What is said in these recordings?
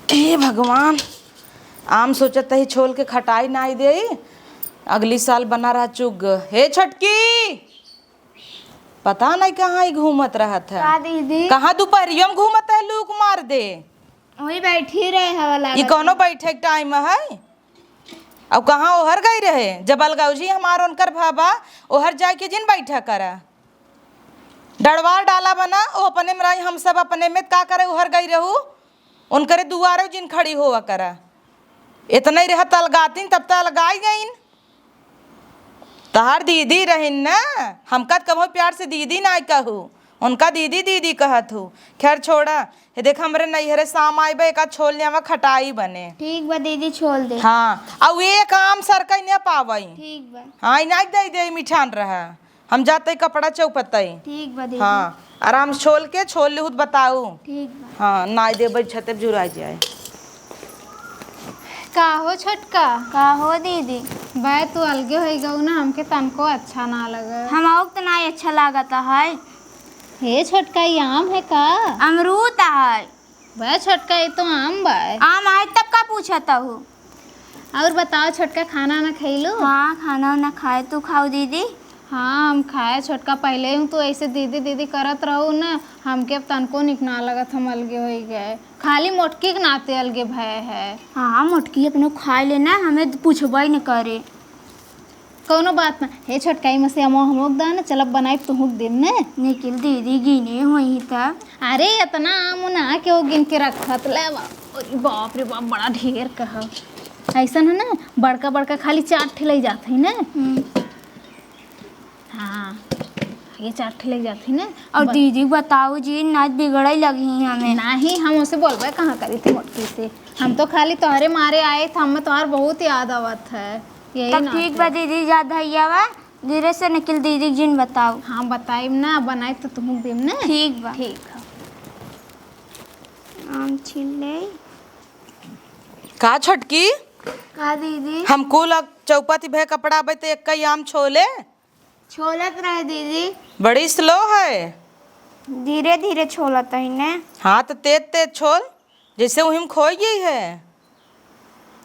हे भगवान, आम सोचत ही छोल के खटाई ना दे, अगली साल बना रहा चुग। हे छटकी, पता नहीं कहाँ ही घूमत रहा था। का दीदी? कहाँ दोपहरियों में घूमत है, लूक मार दे। वही बैठी रहे हवा लागत। ये कौनो बैठे के टाइम है? अब कहाँ ओहर गई रहे? जब अलगौजी हमार उनकर भाबा ओहर जाके जिन बैठा करा डड़वार डाला बना ओ अपने में रही, हम सब अपने में का करे ओहर गई रहू उनकरे दुआरे जिन खड़ी होवा करा। इतना ही रहा तलगातीन तब तक अलगाई गईन। तहार दीदी रहीन ना, हमका कहो प्यार से दीदी ना कहू, उनका दीदी दीदी कहत हूँ। खैर छोड़ा, ये देख हमरे नैहरे शाम आइबे एक छोल लिया खटाई बने। ठीक बा दीदी, छोड़ दे। हाँ, और एक आम सरकई न पावई। ठीक बा। हाँ, नहीं दे दे मिठान रहा, हम जाते कपड़ा चौपतई। ठीक बा दीदी। हाँ, आराम से छोल के छोल लिहुत बताऊ। ठीक बा। हाँ, ना दे छते जुराई जाए। का हो छोटका? का हो दीदी? भाई तू अलगे हो गऊ ना, हमके तनको अच्छा ना लगे। हम तो ना अच्छा लागता है। हे छोटका, ये आम है का? अमरूद है। भाई छोटका, ये तो आम बाय। आम है तब का पूछता हूँ। और बताओ छोटका, खाना ना खैलू? हाँ, खाना ना खाए, तू खाओ दीदी। हाँ, हम खाए छोटका। पहले ही तो ऐसे दीदी दीदी करत रहू ना, हमके अब तनको निक ना लगत, हम अलगे हो गए। खाली मोटकी के नाते अलगे भय है। हाँ, मोटकी अपने खा लेना, हमें पूछबे न करे। कोनो बात ना। हे छोटका, ई मसे हमोक दा ना, चलब बनाई तुहुक दिन ने। निकल दीदी गिने हुई तब। अरे इतना आम ना के वो गिन के रखत ले। बाप रे बाप, बड़ा ढेर कह। ऐसा है ना, बड़का बड़का खाली 4 ठेले जाते है ना। हाँ, ये 4 ठेले जाती ना। और दीदी बताओ जी, नाच बिगड़ लगी हमें। नहीं, हम उसे बोलबे कहाँ करी थी मोटकी से। हम तो खाली तोहरे मारे आए थे, हमें तोहर बहुत याद आवत है। यही तब ना ठीक बा दीदी, याद है वा धीरे से निकल दीदी जिन बताओ। हाँ, बताइब ना, बनाए तो तुम देम ना। ठीक बा। ठीक है। आम छील ले। का छटकी, का दीदी? हमको लग चौपती भे कपड़ा आबे तो एक कई आम छोले। छोलत रहे दीदी, बड़ी स्लो है। धीरे धीरे छोलत है ने। हाँ, तो तेज तेज छोल, जैसे वही में खोई गई है।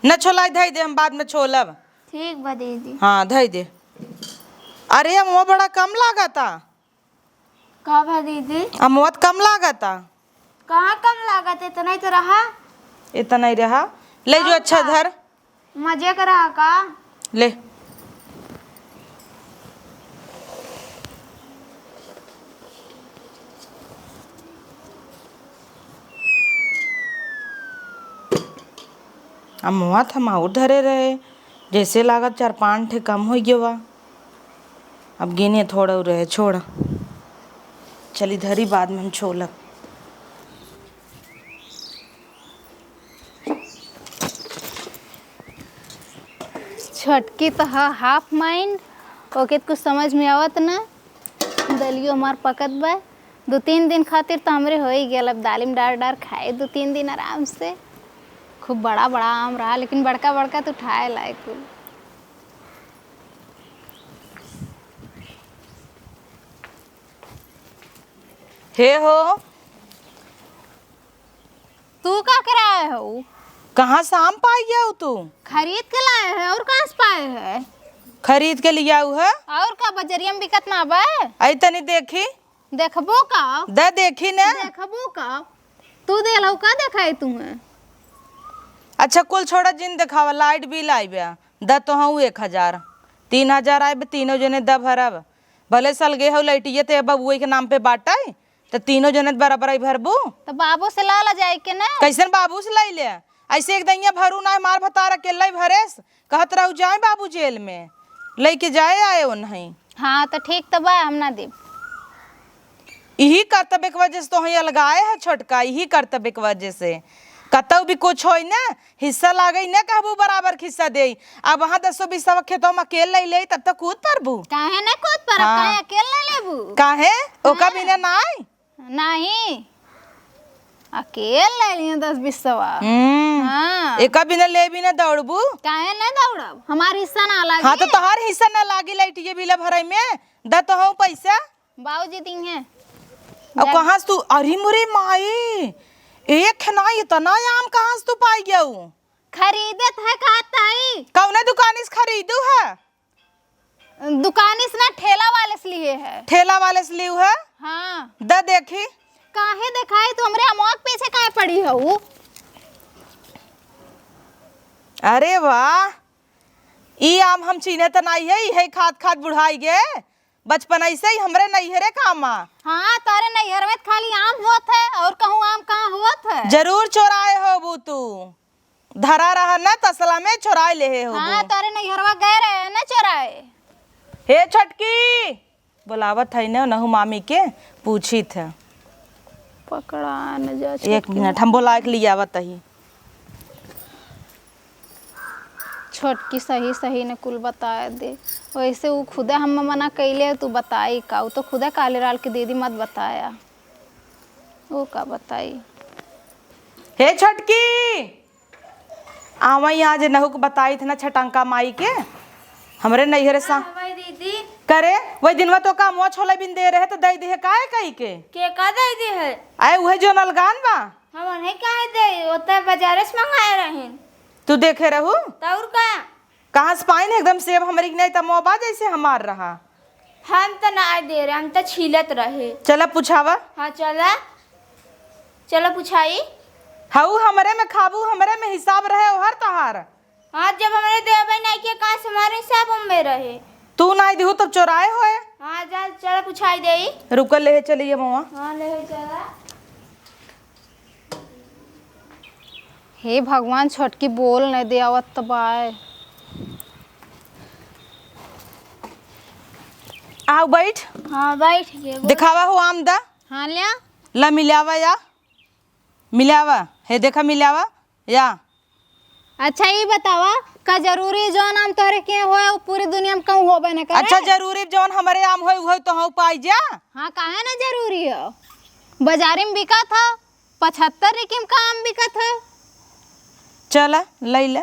न छोलाई धई दे, हम बाद में छोलब। ठीक बा दीदी। हाँ, धई दे। अरे अमुआ बड़ा कम लागता। का बा दीदी? अमुआ कम लागता। कहाँ कम लागत, इतना ही तो रहा। इतना ही रहा, ले जो। अच्छा धर, मजे कर रहा का? ले। अमुआ थमा धरे रहे, जैसे लागत 4-5 ठे कम हो गया वा। अब गिने थोड़ा रहे, छोड़ चली धरी, बाद में हम छोलक। छोटकी तो हाफ माइंड, ओके कुछ समझ में आवत ना। दलियो हमार पकत बा 2-3 दिन खातिर तो हमरे हो ही गया। अब दालिम डार डार खाए 2-3 दिन आराम से। खूब बड़ा बड़ा आम रहा, लेकिन बड़का बड़का तो उठाए लायक। हे हो, तू का कराए हो? कहाँ से आम पाई गया हो तू? खरीद के लाए है। और कहाँ से पाए है? खरीद के लिया है। और का बजरिया में बिकत ना बा? आई तनी देखी। देखबो का? दे देखी ने। देखबो का? तू दे लहू का देखाई तुम्हें? अच्छा कुल छोड़ा, जिन दिखावा। लाइट बिल आइबे द तो हूँ 1000, 3000 आइबे, तीनों जने द भरब। भले सल गे हो लाइटिए ते बबुए के नाम पे बाटाई, तो तीनों जने बराबर आई भरबू। तो बाबू से ला जाए के ना। कैसन बाबू से लाई ले? ऐसे एक दैया भरू ना, मार भतार अकेला ही भरेस। कहत रहू जाए बाबू जेल में, लेके जाए आए वो नहीं। हाँ, तो ठीक तो बा, हम ना देब। यही कर्तव्य के वजह से तो ही अलगाए है छोटका, यही कर्तव्य के वजह से। कतौ भी कुछ हो ना, हिस्सा लागे ना, कहबू बराबर हिस्सा दे। अब वहाँ 10-20 खेतों में अकेले ले, तब तक कूद परबू। काहे ना कूद पर? हाँ। काहे अकेला लेबू? काहे ओका बिना नाई नहीं, अकेले ले लियो 10-20 सवा। हाँ, एका बिना ले बिना दौड़बू। काहे ना दौड़ब? हमार हिस्सा ना लागी। हाँ, तो तोहार हिस्सा ना लागी लाइटिए बिला भराई में। द तो हो पैसा बाबूजी दी है। अब कहाँ से तू? अरे मुरे माई, एक नहीं इतना आम कहाँ से तू पाई गया? खरीदे थे खाता ही कौने दुकान से खरीदू है? दुकानी से ना ठेला वाले से लिए है। ठेला वाले से लियो है? हाँ द देखी काहे दिखाई तो हमरे अमोक पीछे काहे पड़ी हो? अरे वाह, ई आम हम चीने तो नहीं है, यही खाद खाद बुढ़ाई गे बचपन ऐसे ही हमरे नैहरे कामा। हाँ तारे नैहर में खाली आम होत है और कहूँ आम कहाँ होत है? जरूर चोराए हो बू तू, धरा रहा ना तसला में चोराए ले हो। हाँ तारे नैहरवा गए रहे ना चोराए। हे छटकी बुलावत है ना नहु मामी के पूछी थे। पकड़ा न जा एक मिनट हम बोला के लिए आवत ही। छोटकी सही सही ने कुल बताए दे, वैसे वो खुदा हम मना कैले तू बताई का? वो तो खुदा काले राल की दीदी मत बताया, वो का बताई? हे छटकी आवई आज नहु को बताई थे ना छटंका माई के हमरे नैहरे सा दीदी करे वही दिनवा तो का मुआ छोले बिन दे रहे तो दई दे काहे कही के का दे दी है? आए उहे जो नलगान बा हम उन्हें काहे दे, ओते बाजारे से मंगाए रहिन। तू देखे रहू तौर का कहाँ से पाइन एकदम सेब हमारी नहीं तो मोबा जैसे हमार रहा। हम तो ना दे रहे, हम तो छीलत रहे। चला पूछावा। हाँ चला चलो पूछाई। हाउ हमरे में खाबू हमरे में हिसाब रहे हर तहार। हाँ जब हमारे देवे नहीं के कहाँ से हमारे सब में रहे। तू नहीं दिहू तब चोराए होए। हाँ जा चलो पूछाई दे। रुक ले चलिए मवा। हाँ ले चला। हे भगवान छोटकी बोल नहीं दे आवत तबाए। आओ बैठ। हाँ बैठ गए। दिखावा हो आम दा। हाँ लिया ला मिलावा या मिलावा हे देखा मिलावा या। अच्छा ये बतावा का जरूरी जो नाम तोरे के होए वो पूरी दुनिया में कहूँ होबे न करे? अच्छा जरूरी जौन हमारे आम होए वही तो हम पाई जा। हाँ काहे ना जरूरी है, बाजारी में बिका था 75 रुपये का आम बिका था। चला ले ले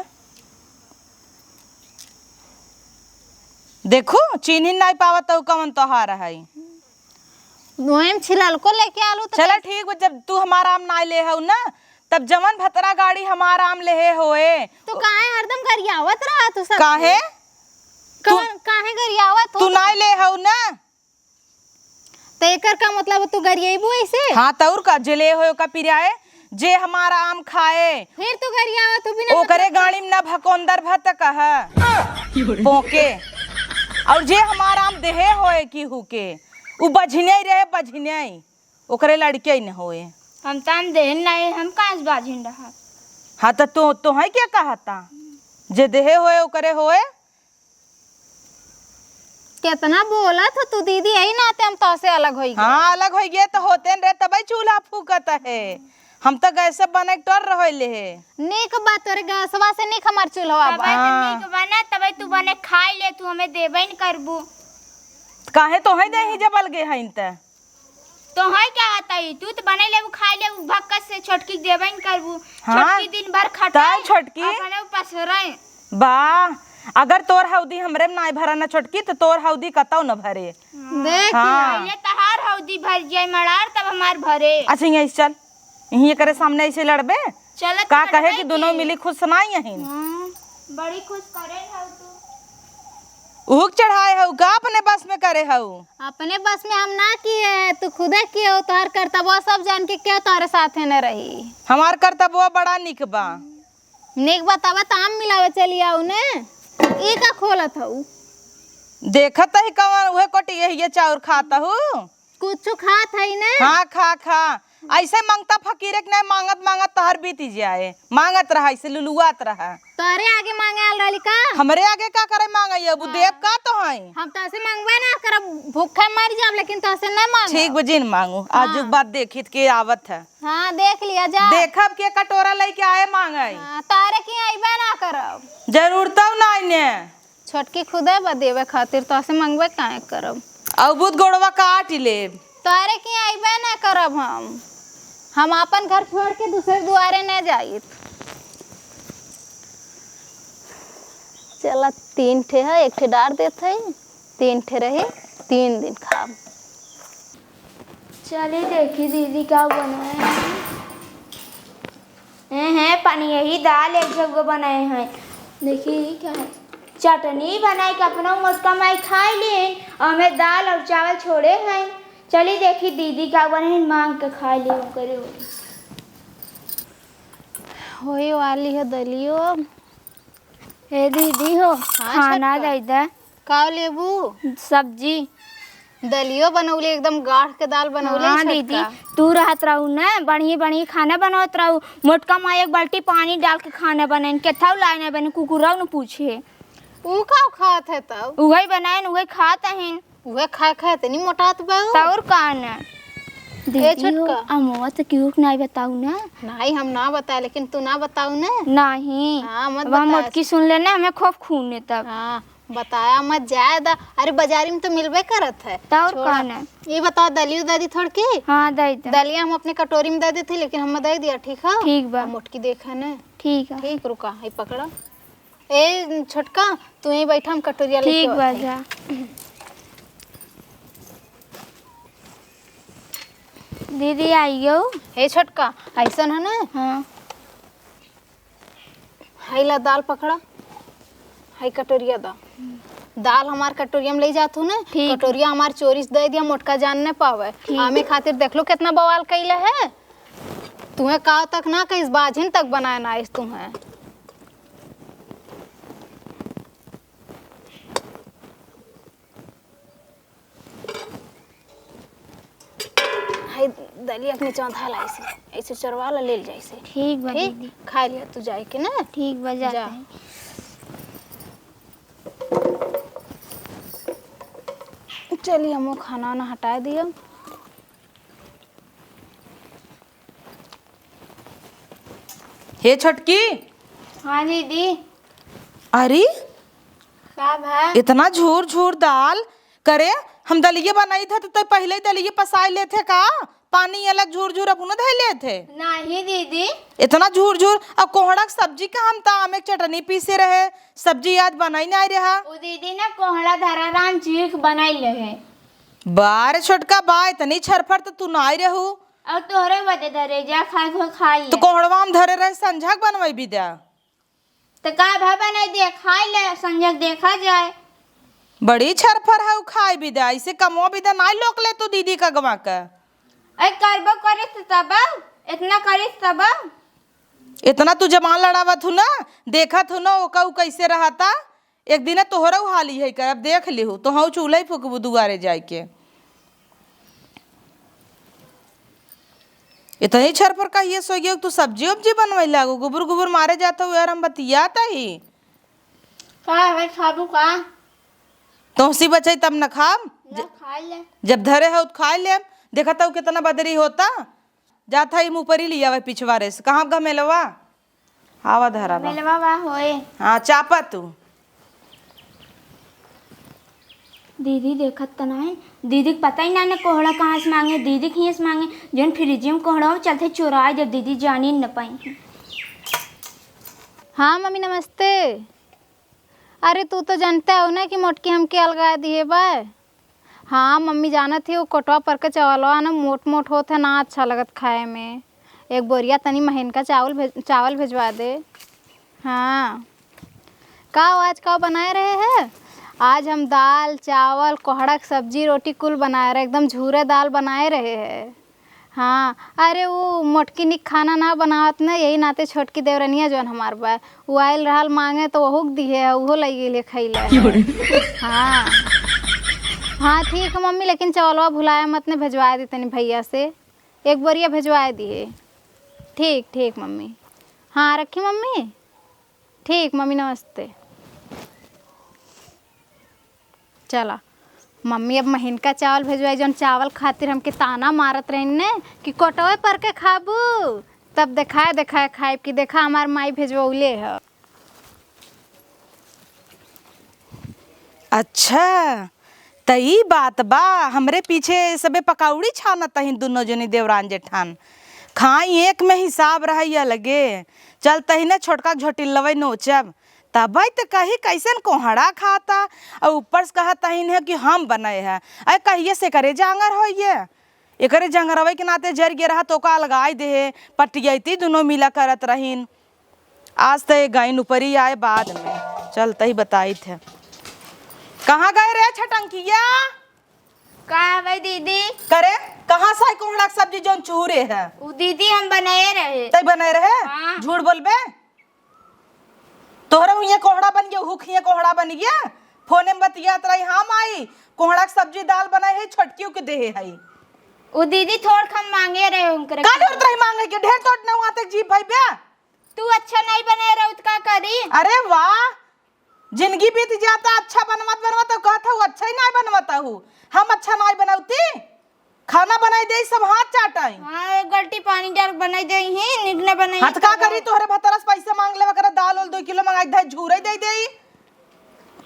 देखो चीनी नहीं पावत तो कवन तोहार है। नोएम छिलल को लेके आलू तो चला ठीक बा, जब तू हमारा आम ना ले हो ना तब जमन भतरा गाड़ी हमारा आम ले होए तो काहे हरदम गरियावत रहा तू सब? काहे काहे गरियावत हो? तू ना ले हो ना तो एकर का मतलब तू गरियाबू ऐसे? हाँ तौर का जे ले हो का पिराए जे हमारा आम खाए फिर तू गरियावत हो बिना ओकरे गाड़ी में ना भकोंदर भत कहा पोके और जे हमारा आम देहे होए की हुके उ बझने रहे बझने ओकरे लड़के ही न होए। हम ताम देहन नहीं, हम कहाँ से बाजिन रहा। हाँ तो है क्या कहता जे देहे होए ओकरे होए। कितना बोला था तू दीदी यही नाते हम तो से अलग होई गए। हाँ अलग हो गए तो होते न रहे तब चूल्हा फूकत है। हम तो गैसे बने टोर रहे है। नीक बात तोरे गैसवा से नीक हमार चूल्हा बा। तबे तो नीक बना, तबे तू बने खाई ले, तू हमें देबे न करबू। काहे तो है दे जबल गे है त तो है क्या बताई, तू तो बने ले खाई ले भक्कस से छोटकी देबे न करबू। हाँ, छोटकी दिन भर खटाई छोटकी अपने पसरे वाह अगर तोर हौदी हमरे में ना भरा ना छोटकी तो तोर हौदी कतौ न भरे। देख हाँ। पहले तहार हौदी भर जाए मड़ार तब हमार भरे। अच्छा यही चल यही करे सामने ऐसे लड़बे चल का कहे कि दोनों मिली खुश सुनाई यही बड़ी खुश करे हो तू। उहुक चढ़ाए हो का अपने बस में करे हो? अपने बस में हम ना किए, तू खुदे किए हो। तोहर कर्तव्य सब जान के क्या तोहरे साथे न रही। हमार कर्तव्य बड़ा निक बा। निक बतावा तो आम मिलावे चली आओ ने ई का खोलत हूँ। देखत ही कवन उहे कोटी यही चाउर खाता हूँ कुछ खात है ने? हाँ खा खा ऐसे मांगता फकीरे के नहीं मांगत मांगत तहर बीती जाए। मांगत रहा ऐसे लुलुआत रहा। तोरे आगे मांगे आल रही का? हमरे आगे का करे मांगे अब देव का तो है। हम तो ऐसे मांगबे ना करब, भूखे मर जाब लेकिन तो ऐसे नहीं मांग। ठीक बजिन मांगू आज बात देखित के आवत है। हाँ देख लिया जा। देखब के कटोरा लेके आए मांगे तारे की आईबे ना करब। जरूर तब ना ने छोटकी खुदे बदेवे खातिर तो ऐसे मांगबे काहे करब। अब बुध गोड़वा काट ले तारे की आईबे ना करब। हम अपन घर छोड़ के दूसरे दुआरे न जाइत। चला 3 ठे है, 1 ठे डार देते है, 3 ठे रहे 3 दिन खाब। चलिए देखी दीदी क्या बनाए। है पानी यही दाल एक जगह बनाए हैं। देखिए क्या है, चटनी बनाई के अपना मोटका माई खाई लिए और हमें दाल और चावल छोड़े हैं। चलिए देखी दीदी का बने मांग के खा लिए करे होई वाली है दलियो। हे दीदी हो खाना छोटका। दे दे का लेबू? सब्जी। दलियो बनौले एकदम गाढ़ के दाल बनौले। हाँ दीदी तू रहत रहू ना बढ़िया बढ़िया खाना बनावत रहू। मोटका माई एक बाल्टी पानी डाल के खाना बनाए केथा लाए ना बने कुकुरा न पूछे ऊ का खात है तब? उहे बनाए उहे खात हैं। उहे खाए खाए तनी मोटात बा। तौर कान दीदी हो छोटका। अमवा तो क्यों नहीं बताऊ ना। नहीं हम ना बताए, लेकिन तू ना बताऊ ना। नहीं हाँ मत वह बता। मोटकी सुन लेना हमें खूब खून है तब। हाँ बताया मत ज्यादा। अरे बाजारी में तो मिलबे करत है। तौर छोड़ा। कान है। ये बताओ दलियो दादी थोड़ी की? हाँ दे दे। दलिया हम अपने कटोरी में दे दी थी, लेकिन हम दे दिया। ठीक है ठीक बा। मोटकी देखा ना। ठीक है ठीक रुका है पकड़ा। ए छोटका तू यहीं बैठा, हम कटोरिया लेके ठीक बा आवत हई। जा। दीदी आइयो। हे छोटका ऐसन है ना। हाँ हाई ला दाल पकड़ा, हाई कटोरिया दा। दाल हमार कटोरिया में ले जातू ना। ठीक। कटोरिया हमार चोरी से दे दिया, मोटका जान न पावे। हमें खातिर देख लो कितना बवाल कैले है। तुम्हें काव तक ना कहीं बाजिन तक बनाए ना इस तुम्हें। हाय दलिया अपने चौंधा ला ऐसे चरवा ला ले जाए से। ठीक बा दीदी। ठीक खा लिया तू जाए के ना। ठीक बा जाते जा। हैं। चलिए हम खाना वाना हटा दिया। हे छोटकी, हाँ दीदी। अरे सब है। इतना झूर झूर दाल करे। हम दलिये बनाई थे तो पहले ही दलिये पसाई लेते का? पानी अलग झूर झूर अपन धै लेते। नहीं दीदी इतना झूर झूर। अब कोहड़ा के सब्जी का हम ताम एक चटनी पीसे रहे, सब्जी आज बनाई नहीं रहा। वो दीदी ना कोहड़ा धरा राम चीख बनाई रहे बारे छोटका बा इतनी छरफर तो तू ना रहू। और तोहरे बदे धरे जा खाए खो खाई तो कोहड़वा हम धरे रहे संझक बनवाई भी दिया। तो का भा बनाई दे खाई ले संजक देखा जाए। बड़ी छरफर है खाई भी दिया। इसे कमो भी दिया ना लोक ले तू दीदी का गवा का। अरे करबो करे तब इतना करे तब। इतना तू जमान लड़ावत हूँ ना, देखत हूँ ना ओका उ कैसे रहता। एक दिन तोहरा हाली है कर, अब देख लिहू तो हम चूल्हा फूकबू दुआरे जाए के। इतनी छरफर कहिए सो गयो तू सब्जी उब्जी बनवाई लागू। गुबुर गुबुर मारे जाता हूँ यार, हम बतियाता ही का है खाबू का तोहसी बचाई तब न खाम। ना खाई ले। जब धरे है तो खा ले। देखता हूँ कितना बदरी होता। जाता ही मुँह पर ही लिया हुआ पिछवारे से। कहाँ का मेलवा आवा धरा बा। मिलवा बा होए। हाँ चापा तू। दीदी देखत तो नहीं। दीदी के पता ही ना कोहड़ा कहाँ से मांगे। दीदी के से मांगे जौन फ्रिज में कोहड़ा चलते चुराए जब दीदी जानी न पाई। हाँ मम्मी नमस्ते। अरे तू तो जानता हो ना कि मोटकी हमके अलगा दिए बा। हाँ मम्मी जाना थी वो कोटवा पर के चावलवा ना मोट मोट होते ना अच्छा लगत खाए में। एक बोरिया तनी महीन का चावल भिजवा दे। हाँ का आज का बनाए रहे हैं? आज हम दाल चावल कोहड़ा की सब्जी रोटी कुल बनाए रहे, एकदम झूरे दाल बनाए रहे हैं। हाँ अरे वो मोटकी निक खाना ना बनावत ना, यही नाते छोटकी देवरनिया जौन हमार बा वो आयल रहल मांगे तो वहू के दिए उहो लगी ले खैले। हाँ हाँ ठीक है मम्मी, लेकिन चावलवा भुलाया मत ने भिजवा दी तनी भैया से। एक बोरिया भिजवा दिए। ठीक ठीक मम्मी। हाँ रखी मम्मी। ठीक मम्मी नमस्ते। चला मम्मी अब महीन का चावल भेजवाई जौन चावल खातिर हमके ताना मारत रही ने कि कोटवे पर के खाबू। तब देखाए देखाए खाए कि देखा हमार माई भेजवौले है। अच्छा तई बात बा। हमरे पीछे सबे पकौड़ी छानत ही दोनों जनी देवरान जेठान। खाई एक में हिसाब रहा लगे। चल तही ने छोटका झोटिल लवई नोचब तब तो कही कैसन कोहड़ा खाता और ऊपर से कहा तहीन है कि हम बनाए हैं। अरे कहिए से करे जांगर हो ये एकरे जंगरवे के नाते जर गे रहा तो का लगाई दे पटियती दोनों मिला करत रहीन। आज तो गईन ऊपर ही आए बाद में चलते ही बताई थे। कहाँ गए रे छटंकिया? का भाई दीदी? करे कहाँ से कोहड़ा के सब्जी जौन चूरे है? वो दीदी हम बनाए रहे। तई बने रहे? हाँ। झूठ बोलबे? तोहरे हुए कोहड़ा बन गया, हुखिए कोहड़ा बन गया। फोने में बतियात रही हम आई कोहड़ा के सब्जी दाल बनाए है छटकियों के देहे है। वो दीदी थोड़ हम मांगे रहे उनकर। का जरूरत रही मांगे के? ढेर तोड़ न हुआ तक जीभ भाई बे। तू अच्छा नहीं बने रहे तो का करी? अरे वाह, जिंदगी बीत जाता अच्छा बनवा तो कहता हूँ अच्छा ही नहीं बनवाता हूँ। हम अच्छा नहीं बनाती, खाना बनाई दे सब हाथ चाटाई। हाँ गलती पानी डाल बनाई दे ही निकने बनाई। हाथ का करी तोहरे भतरस पैसे मांग ले वगैरह दाल और 2 किलो मंगाई दे झूरे दे दे।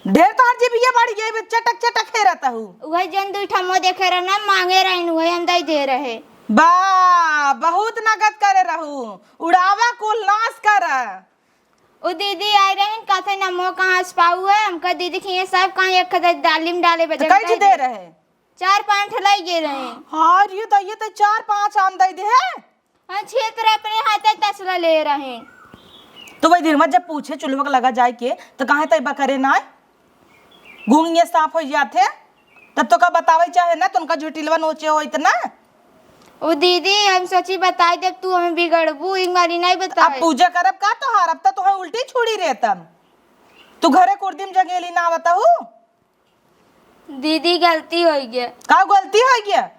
ढेर तो हर जीव ये बढ़ गई चटक चटक हे रहता हूँ। वही जन दू ठमो देखे रहे ना मांगे रहे वही हम दे रहे। बा बहुत नगद करे रहू, उड़ावा कुल नाश कर। वो दीदी आए रहे कहते ना मो कहाँ से पाऊ है हमका दीदी की ये सब कहाँ एक खदा दालिम डाले बजे कई दे रहे? 4-5 ठलाई गे रहे। हाँ ये तो 4-5 आम दे दे है। हाँ 6 तरह अपने हाथ तसला ले रहे। तो वही दिन में जब पूछे चुलवक लगा जाए के तो कहाँ तय बकरे ना गूंगे साफ हो जाते तब तो का बतावे चाहे ना तुमका झुटिलवा नोचे हो इतना। ओ दीदी हम सोची बताई दे तू हमें बिगड़बू एक बारी नहीं बता। अब पूजा करब का तोहार? अब तो है उल्टी छुड़ी रे तब तू घरे कुर्दिम जगेली ना बताऊ। दीदी गलती हो गया। का गलती हो गया?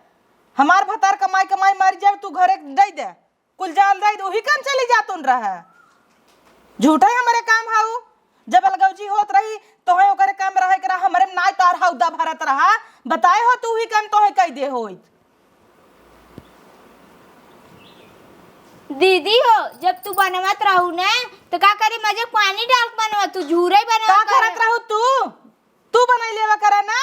हमार भतार कमाई कमाई मर जाए तू घरे दे दे कुल जाल दे वही काम चली जा तुन रहा। झूठा है हमारे काम हाउ जब अलगौजी होत रही तो है ओकरे काम रहे करा हमरे नाय तार हौदा भरत रहा बताए हो तू ही काम तो है कह दे होई। दीदी हो जब तू बनवत रहू ना तो का करी मजे पानी डाल बनवा तू झूरे बनवा का करत रहू तू बनाई लेवा करा ना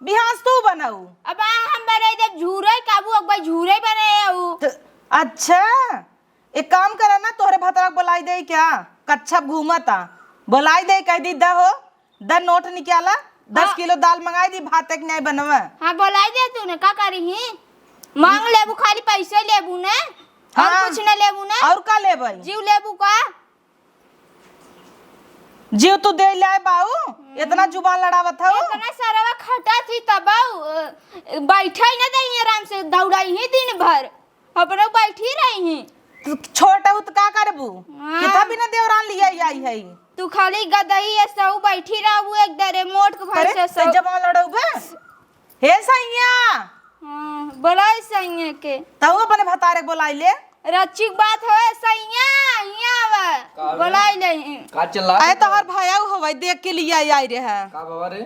बिहास तू बनाऊ। अब हम बनाई जब झूरे काबू अकबर झूरे बनाए। अच्छा एक काम करे ना तोहरे भतरा बुलाई दे क्या कच्छा घूमता बुलाई दे कह दी दा हो दा नोट निकाला 10 किलो दाल मंगाई दी भात एक नहीं बनवा। हाँ बुलाई दे तूने का करी ही मांग लेबू खाली पैसे लेबू ना और कुछ ना लेबू ना और का लेबई जीव लेबू का जीव तू दे लाए बाऊ इतना जुबान लड़ावत हो। इतना सारा खटा थी तब बैठा ही ना दही आराम से दौड़ाई ही दिन भर अपने बैठी रही ही। छोटा हो तो का करबू किथा बिना देवरान लिया आई है तू खाली गदही ऐसा बैठी रहू एक दरे मोट के भाई से सब जब लड़ऊ बे हे सैया। हां बोलाई सैया के ताऊ अपने भतारे बोलाई ले रच्ची बात हो सैया हिया आवे बोलाई ले का चला आए तो हर भाया होवे देख के लिए आई रे है का बाबा रे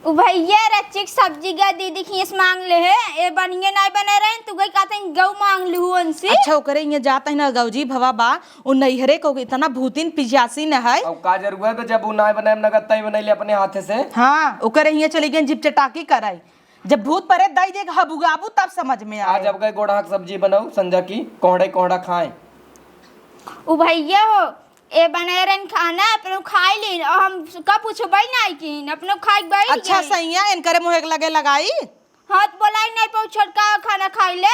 उ भैया रच्ची सब्जी गा दीदी खीस मांग ले है ए बनिए नहीं बने रहे तू गई कहते गौ मांग लू उनसे। अच्छा करे ये जाता है ना गौजी भवा बा उ नैहरे को इतना भूतिन पिजासी न है। अब का जरूर है तो जब उ नाय बनाए नगद तई बनैले अपने हाथे से। हां ओकरे हिया चली गई जिप चटाकी कराई जब भूत परे दाई दे हबुगाबू तब समझ में आए। आज अब गए गोड़ा की सब्जी बनाऊ संजा की कोहड़ा खाए। उ भैया हो ए बने रन खाना अपने खाई ली और हम का पूछबई नहीं कि अपने खाई बैठ गई। अच्छा सैया इनकरे मुंह एक लगे लगाई हाथ बोलाई नहीं पाऊ छोटका खाना खाई ले।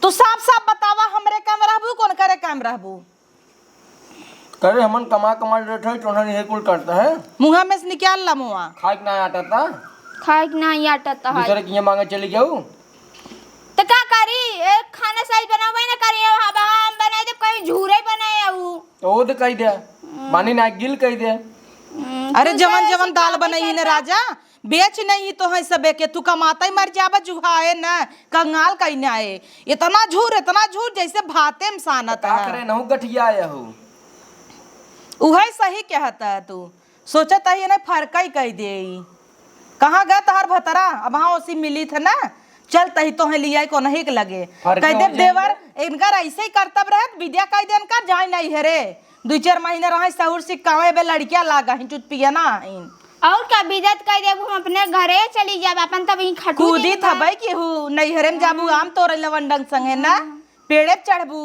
तू साफ साफ बतावा हमरे काम रहबू कौन करे काम रहबू? करे हमन कमा बैठे टोना नहीं कुल करता है मुंह में से निकाल ला मुआ खाए ना आटा था खाई ना आटा था दूसरे की मांगे चली जाऊ तो का करी एक खाना सही बनावे ना करी हम बनाए दे कहीं झूरे बनाए आऊ तो वो तो कह दे पानी ना गिल कह दे। अरे जवन जवन दाल बनाई न राजा बेच नहीं तो है सबे के तू कमाता ही मर जाबा जुहाए न कंगाल कहीं ना आए इतना झूर जैसे भाते में सानत का है। करे नहु गठिया आया हो उहे सही कहता है तू सोचता है ना फर्क ही कह दे कहाँ गया तहार भतरा अब हाँ उसी मिली थे ना चल तही तो है लिया को नहीं के लगे कह दे देवर इनकर ऐसे ही करतब रहे विद्या कह दे इनकर जाए नहीं है रे 2-4 महीने रहे सहूर सिक्कावे बे लड़कियां लागा ही चुत पिया ना और का बिदत कह दे हम अपने घरे चली जाब अपन तब ही खटू कूदी था भाई कि हूँ नहीं हरे में जाबू आम तोड़ लवंडंग संगे ना पेड़े चढ़बू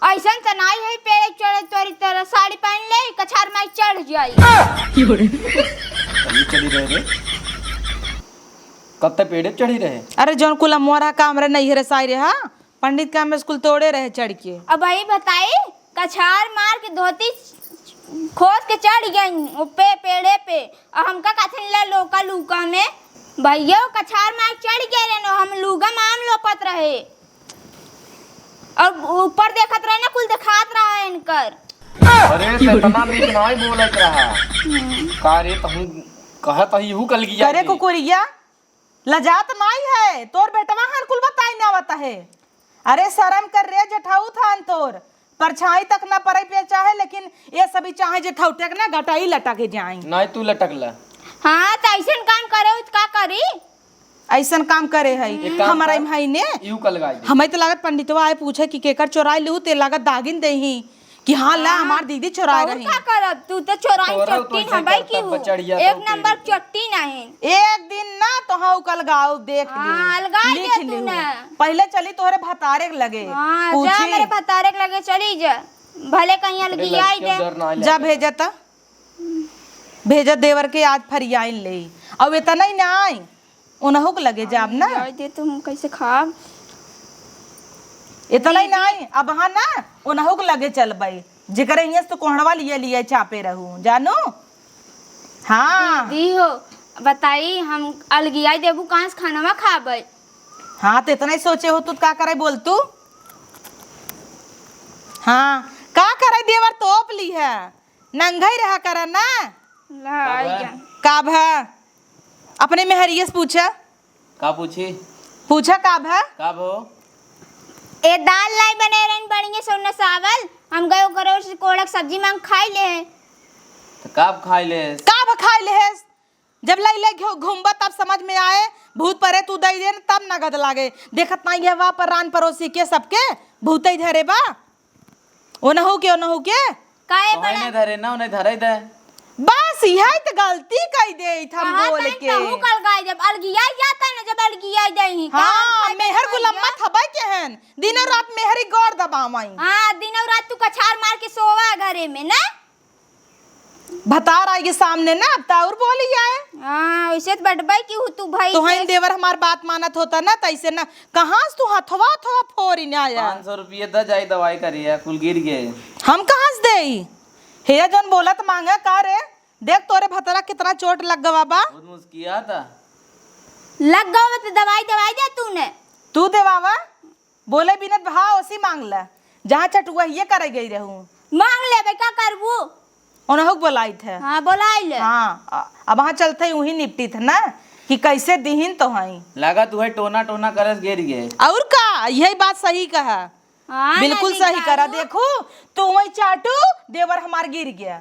ऐसा तो नहीं है पेड़ चढ़े तोरी तरह साड़ी पहन ले कछार में चढ़ जाई चली रहे रे कब तक पेड़े पे चढ़ी रहे? अरे जौन कुल मोरा काम रहे नहीं साई रे हाँ पंडित काम में स्कूल तोड़े रहे चढ़ के। अब भाई बताई कछार मार के धोती खोद के चढ़ गई पे पेड़े पे और हमका कथन ला लोका लूका में भैया कछार मार के चढ़ गए रहे हम लूगा माम लोपत रहे और ऊपर देखत रहे ना कुल दिखात रहा है इनकर। अरे इतना नीक नहीं बोलत रहा का रे तहु कहत ही हु कल गया करे कुकुरिया लजात नहीं है तोर बेटवा हर कुल बताई ना आवता है। अरे शर्म कर रे जठाऊ थान तोर परछाई तक ना पड़े पे चाहे लेकिन ये सभी चाहे जेठाऊ टेक ना गटाई लटके जाए। नहीं तू लटकला। हाँ तो ऐसा काम करे का करी ऐसा काम करे है हमारा भाई ने यू कल गाई हमें तो लागत पंडितवा आए पूछे कि केकर चोराई लू ते लागत दागिन दे ही कि हाँ ला हमार दीदी चोराए रही। क्या करब तू तो चोराई चट्टी हम भाई की हूँ एक नंबर चट्टी नहीं एक दिन ना तो हाँ कल गाओ देख लिख ली पहले चली तोहरे भतारे लगे जा मेरे भतारे लगे चली जा भले कहीं अलगी आई दे जा भेजता भेजा देवर के आज फरियाइन ले अब इतना ही ना आई उनहु के लगे जाब ना दे तुम कैसे खाब इतना ही ना आई अब हाँ ना उनहु के लगे चल भाई जिकर यहाँ से तो कोहड़वा लिए चापे रहू जानू। हाँ दी हो बताई हम अलगियाई देबू कहाँ से खाना खाबे। हाँ तो इतना ही सोचे हो तू का करे बोल तू। हाँ का करे देवर तोप ली है नंगा ही रहा करा ना का भा अपने मेहरिये से पूछा का पूछी पूछा का भा का भो ए दाल लाई बने रहन बढ़िया सोना चावल हम गयो करो से कोड़क सब्जी मांग खाई ले तो कब खाई ले का भा खाई ले जब लाई ले घूमबा तब समझ में आए भूत परे तू दई दे तब नगद लागे देखत नहीं है वहाँ पर रान पड़ोसी के सबके भूत ही धरे बा ओनहु के काहे तो नहीं धरे ना उन्हें धरे दे बस यही तो गलती कही दे हम बोल के कहूं कल गाय जब अलगियाई जाता है ना जब अलगियाई दही हाँ मेहर गुलम्मा थबाई के हन दिनों रात मेहरी गौर दबावाई। हाँ दिनों रात तू कछार मार के सोवा घरे में ना भतार आएगी सामने ना अब ताउर बोली आए। हाँ वैसे तो बड़बाई की तू भाई तो हम देवर हमार बात मानत होता ना तैसे ना कहाँ से तू हथवा थवा फोरी ना आया 500 रुपये द जाई दवाई करी है कुल गिर गए हम कहाँ से दे हे जन बोलत मांगा का रे देख तोरे भतरा कितना चोट लग गवा बा बहुत मुस्किया था लग गवा तो दवाई दे तूने तू देवावा बोले बिना भाव उसी मांग ला जहाँ चटुआ ये करे गई रहूं मांग ले बे का करबू उन्होंने बोलाई थे। हाँ बोलाई ले हाँ अब वहाँ चलते ही वही निपटी थे ना कि कैसे दिहिन तो हई लगा तू है टोना टोना करस गिर गए और का यही बात सही कहा। हाँ बिल्कुल सही करा देखो तू वही चाटू देवर हमार गिर गया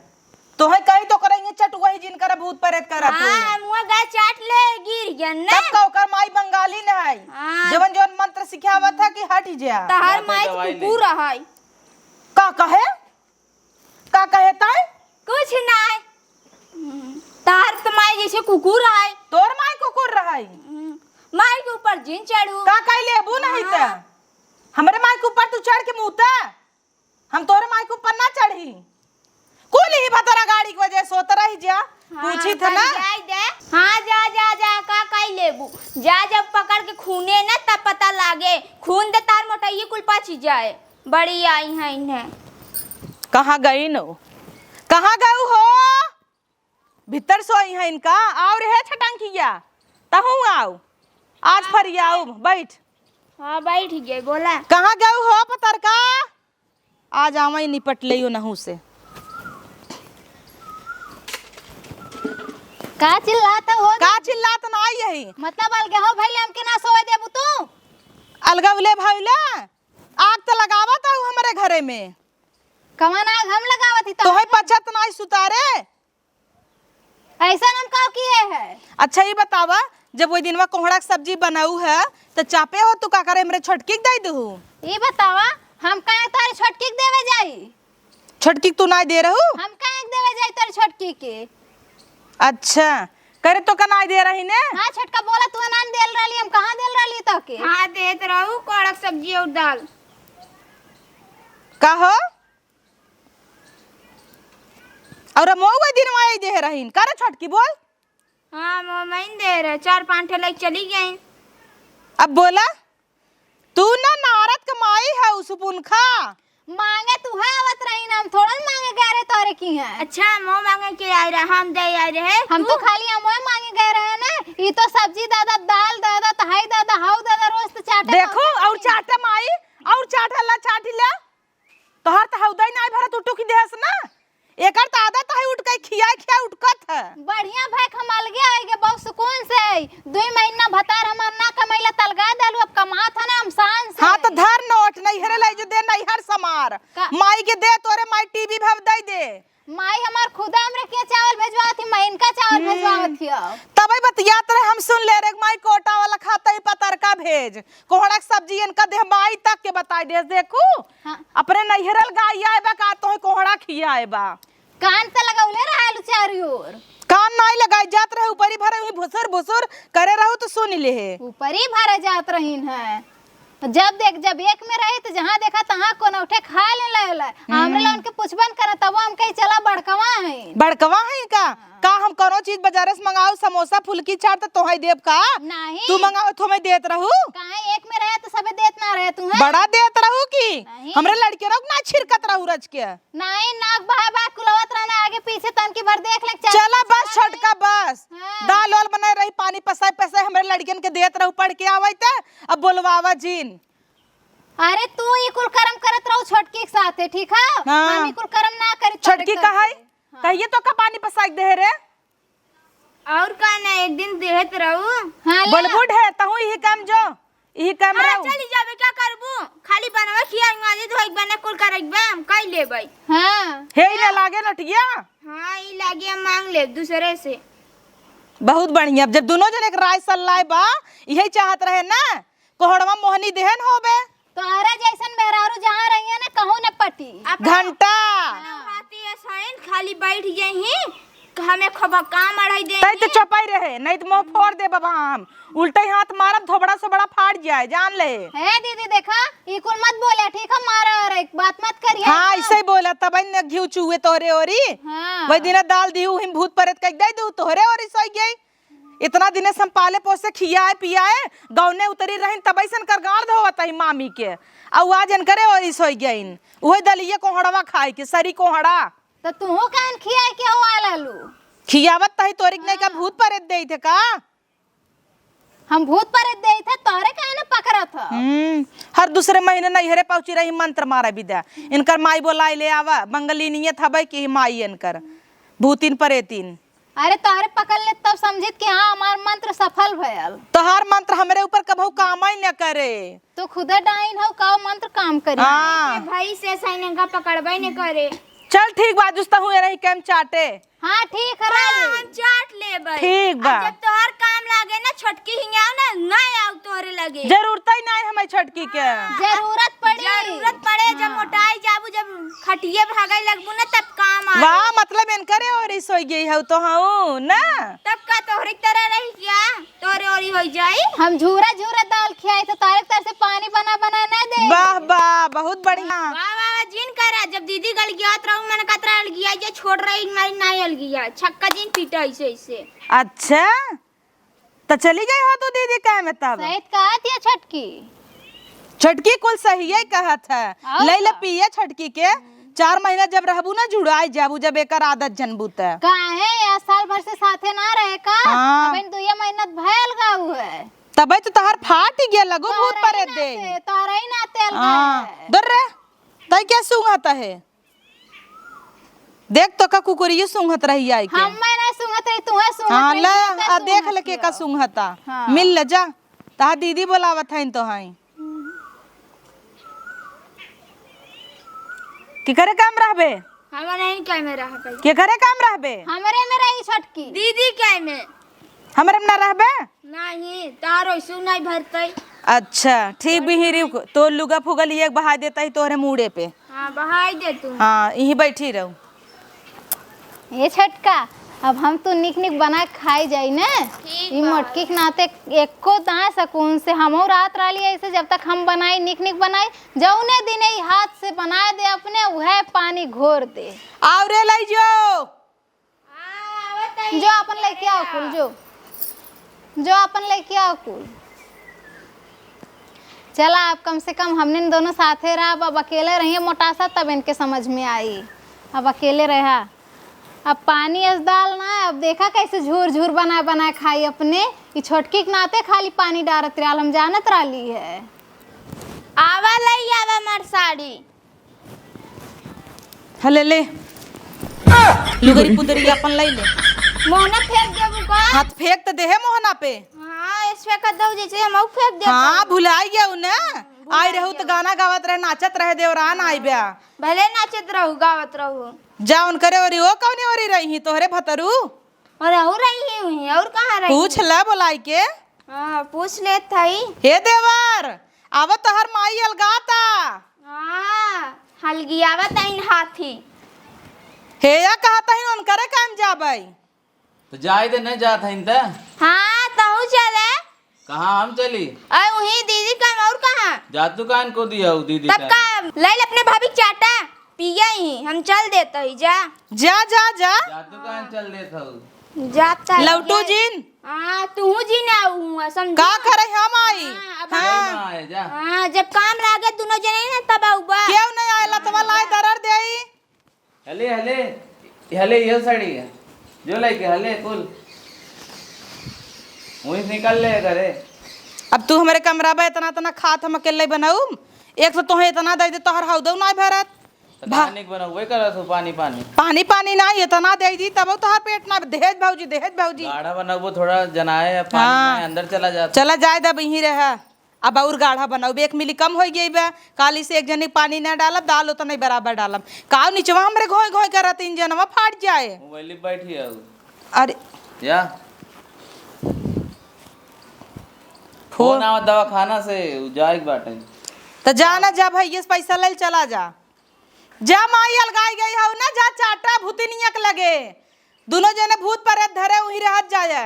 तो है कहीं तो करेंगे चटू वही जिनकर भूत प्रेत करा तू हाँ मुआ गा चाट ले गिर गया ना तब का ओकर माई बंगाली न है हाँ। जवन जवन मंत्र सिखावा था कि हट जा तहर मैं तो माई दवाई कुकुर है का कहे ताई कुछ नहीं तहर तो माई जैसे कुकुर है तोर माई कुकुर रहाई माई के ऊपर जिन चढ़ू का कह लेबू नहीं त हमरे माई के ऊपर तू चढ़ के मुता हम तोरे माई के ऊपर ना चढ़ी कुल ही भतरा गाड़ी की वजह सोत रही जा पूछी था ना हाँ जा का कह लेबू जा जब पकड़ के खूने ना तब पता लागे खून दे तार मोटाइए कुल पाछी जाए बड़ी आई है इन्हें कहाँ गई नो कहाँ गऊ हो भीतर सोई है इनका और है छटंकिया तहू आओ आज फरियाऊ बैठ हाँ बैठ गए बोला कहाँ गऊ हो पतरका आज आवा ही निपट लियो नहू से का चिल्लाता हो का चिल्लात ना आई यही मतलब अलगे हो भैले हमके ना सोए देबू तू अलगवले भइले आग तो लगावत हूँ हमारे घरे में कवन आग हम लगावती तो है पचत नहीं सुतारे ऐसा हम का किए है। अच्छा ये बतावा जब वो दिनवा कोहड़ा की सब्जी बनाऊ है तो चापे हो तू का करे हमरे छोटकी दे दू ये बतावा हम काहे तारी छोटकी के देवे जाई छोटकी तू ना दे रहू हम काहे के देवे जाई तारी छोटकी के अच्छा करे तो कना दे रही ने हां छोटका बोला तू ना देल रहली हम कहां देल रहली तो के हाँ देत रहू कड़क सब्जी और दाल का हो और मोवा दिन में दे रही करे छोटकी बोल हाँ मोबाइल दे रहे 4-5 ठे लाइक चली गई। अब बोला तू ना नारद कमाई है उस पुनखा मांगे तू है आवत रही ना, हम थोड़ा मांगे गए रहे तोरे की है। अच्छा मोह मांगे के आए रहे, हम दे आए रहे। हम तो खाली हम मांगे गए रहे ना। ये तो सब्जी दादा, दाल दादा, तहाई दादा, हाउ दादा, रोज तो चाटे देखो और चाटा माई और चाटा ला चाटी ला तोहर तो हौदाई नहीं भरत उठू की देहस ना। एकर तो आदत है उठ के खिया उठकत है। बढ़िया भाई हम अलगे आएगे बहुत सुकून से। 2 महीना भतार हमार ना कमैला तलगा देलू, अब कमात है ना हम शान से। हाँ तो धर नोट नहीं हरे लाई जो दे नहीं हर समार माई के दे तोरे माई टीवी भव दई दे। माई हमार खुदा हमरे के चावल भेजवा थी, मैं इनका चावल भेजवा थी। तबे बतियात रहे हम सुन ले रे माई कोटा वाला खाता ही पतर का भेज कोहड़ा सब्जी इनका दे माई तक के बताई दे। देखू हाँ। अपने नैहरल गाय आएबा का तो कोहड़ा खियाएबा कान से लगौले रहलू चारी ओर। कान नहीं लगाई जात रहे ऊपरी भरे हुई भुसुर भुसुर करे रहू तो सुन ले ऊपर ही भरे जात रहीन है। जब एक में रही तो जहाँ देखा तहाँ कोना उठे खा ले हमरे ला उनके पूछबन करे तब हम कहीं चला बड़कवा है। बड़कवा है का हम करो चीज बाजारे से मंगाओ समोसा फुल्की चाट तो तोहई देब का नहीं तू मंगाओ तो मैं देत रहू काहे एक में रहे तो सबे देत ना रहे तू है बड़ा देत रहू की नहीं। हमरे लड़के रोक ना छिरकत रहू रच के नहीं नाक बहा कुलवत रहना आगे पीछे तन की भर देख ले चला बस छटका बस हाँ। दाल वाल बनाए रही पानी पसाए पसाए हमरे लड़कियन के देत रहू पढ़ के आवे त अब बोलवावा जीन। अरे तू ये कुल कर्म करत रहो छोटकी के साथ है ठीक है। हाँ। हम ये कुल कर्म ना करी छटकी कहाई कहिए तो का पानी पसाए दे रे और का ना एक दिन देहत रहू। हां ले बलबुड है तहु यही काम जो यही काम हाँ रहू चली जाबे क्या करबू खाली बनवा खिया इंगाजी तो एक बने कुल करबे हम कई लेबै। हां हे ना लागे लटिया। हाँ ई लागे हम मांग ले दूसरे से। बहुत बढ़िया जब दोनों जन एक राय सल्लाय बा यही चाहत रहे ना कोहड़वा मोहनी देहन होबे तोहरा जैसन मेहरारू जहाँ रही है ना कहूँ न पटी घंटा हाथी असाइन खाली बैठ गई ही हमें खबा काम अड़ाई दे तई तो चपाई रहे नहीं तो मुंह फोड़ दे बाबा हम उल्टे हाथ मारब धोबड़ा से बड़ा फाड़ जाए जान ले। है दीदी देखा ये कुल मत बोले ठीक है मारा और एक बात मत करिए। हाँ ऐसे ही बोला तब न घिउ चूहे तोहरे ओरी हाँ। वही दिन दाल दी हिम भूत परत कह दे दू तोहरे ओरी सोई गई इतना दिन से हम पाले पोसे खियाए पियाए गौने उतरी रही तब ऐसा कर गाड़ धोवत ही मामी के और आज करे और सोई गईन वही दलिए कोहड़वा खाए के सरी कोहड़ा तो तू कान खियाए के हो आलू खियावत तही तोरिक नहीं का भूत परत दे थे का हम भूत पर दे थे तोरे काहे न पकड़ा था। हर दूसरे महीने नैहरे पहुंची रही मंत्र मारा विद्या इनकर माई बोलाई ले आवा बंगली नियत हबै कि माई इनकर भूतिन परेतिन। अरे तोरे पकड़ ले तब समझित कि हाँ हमार मंत्र सफल भयल। तोहार मंत्र हमरे ऊपर कभू काम ही न करे तो खुदे डाइन हो का मंत्र काम करी। हाँ भाई से सैन का पकड़बे न करे। चल ठीक बा जुस्ता हुए रही कैम चाटे। हाँ ठीक है हम चाट लेबै ठीक बा जब तोहर काम लागे ना छोटकी हिंगाव ना नहीं आउ तोरे लगे जरूरत ही नहीं हमें छटकी के जरूरत पड़े जब मोटाई जाबू जब खटिए भागे लगबू ना तब काम आ वाह मतलब इनकरे और सोई गई है तो हूँ ना तब का तोहरी तरह रही क्या तोरे ओरी हो जाई। हम झूरा झूरा दाल खियाई तो तारे तर से पानी बना बना न दे। वाह वाह बहुत बढ़िया वाह वाह जिन करा जब दीदी गल गया रहू मन कतरा गल गया जे छोड़ रही मारी नहीं गल गया छक्का जिन पीटा ऐसे ऐसे। अच्छा तो चली गई हो तो दीदी कहे में तब सहित कहा थी छटकी छटकी कुल सही है कहा था ले ले पिए छटकी के 4 महीना जब रहबू ना जुड़ाई जाबू जब एकर आदत जनबू त काहे या साल भर से साथे ना रहे का हाँ। अबन 2 महीना भयल गाऊ है तबे तो तहर फाट गया लगो भूत परे दे तोरा ही ना तेल हां दर रे तई क्या सुंघता है देख तो का कुकुरियो सुंघत रही आई के हम मैं ना सुंघत रही तू है सुंघत हां रही, ले तू है आ देख सुंघत ले के रही। का सुंघता हाँ। मिल ले जा ता दीदी बोलावत हइन तो हई की करे काम रहबे हम नहीं काय में रह पाई के करे काम रहबे हमरे में रही छटकी दीदी काय में हमरे में ना रहबे नहीं तारो सु नहीं भरतई। अच्छा ठीक बिहिरी तो लुगा फुगल एक बहा देता ही तोरे मुड़े पे। हां बहाई दे तू। हां यहीं बैठी रहू ये छटका अब हम तो निक निक बना के खाई जाई ना ई मोटकी के नाते एको ना सकून से हमहू रात राली ऐसे जब तक हम बनाई निक निक बनाई जौने दिन ही हाथ से बना दे अपने वह पानी घोर दे आवरे लाई जो आवत जो अपन लेके आओ कुल जो जो अपन लेके आओ कुल। चला अब कम से कम हमने दोनों साथे रहा, अब अकेले रहिए मोटासा तब इनके समझ में आई। अब अकेले रहा, अब पानी ऐसे डालना है। अब देखा कैसे झूर झूर बना बना खाई अपने। ये छोटकी के नाते खाली पानी डालत रहा, हम जानत रही है। आवा लई आवा मार साड़ी। हले ले लुगरी पुदरी अपन ले ले। मोहना फेंक देबू का? हाथ फेंक तो देहे मोहना पे। हाँ इस फेंक दऊ जैसे हम फेंक दे। हाँ भुलाई गया ना, आई रहू तो गाना गावत रहे, नाचत रहे, देवरान आई ब्या। भले नाचत रहू गावत रहू। जा उन करे ओरी ओ कौने ओरी रही तोहरे भतरू। और और रही हुई और कहाँ रही? पूछ ला बोलाई के। हाँ पूछ ले थई। हे देवर आवत तोहर माई अलगाता। हाँ हलगियावा तइन हाथी। हे या कहता ही उन करे काम जाबई। तो जाए दे नहीं जात हईन त। हाँ तहु चले। कहाँ हम चली? अरे वही दीदी का और कहाँ? जात दुकान को दिया हो दीदी तब का ले ले अपने भाभी चाटा पिया ही हम चल देते ही जा। जा जा जा जात दुकान चल देता हूँ। जाता लौटू जिन हाँ तू जी ना हूँ समझ का करे हम आई। हाँ, हाँ ना आए जा। हाँ जब काम लागे दोनों जने ना तब आऊबा। क्यों नहीं आयला तवा लाई दरर देई। हले हले हले ये साड़ी है जो लेके हले कुल वहीं निकल ले करे। अब तू हमारे कमरा में इतना इतना खात हम अकेले बनाऊ। एक तो तुहे इतना दे दे तोहर हाउ दऊ ना भरत। पानी बना वही करा तो पानी पानी पानी पानी ना इतना दे दी तब तोहर पेट ना दहेज भौजी दहेज भौजी। गाढ़ा बना वो थोड़ा जनाए पानी हाँ। में अंदर चला जाता। चला जाए दब यहीं रहा। अब और गाढ़ा बनाऊ 1 मिली कम हो गई बा। काली से एक जनी पानी ना डालब दाल उतना नहीं बराबर डालब। काव नीचवा हमरे घोय घोय करत इन जनवा फाट जाए। मोबाइल बैठी है अरे या फोन आवा दवा खाना से जाए बाटे। तो जा ना जा भाई से पैसा ले चला जा। जा माई अलगाई गई हो ना जा चाटा भूतिनियक लगे। दोनों जने भूत पर धरे वहीं रहत जाए।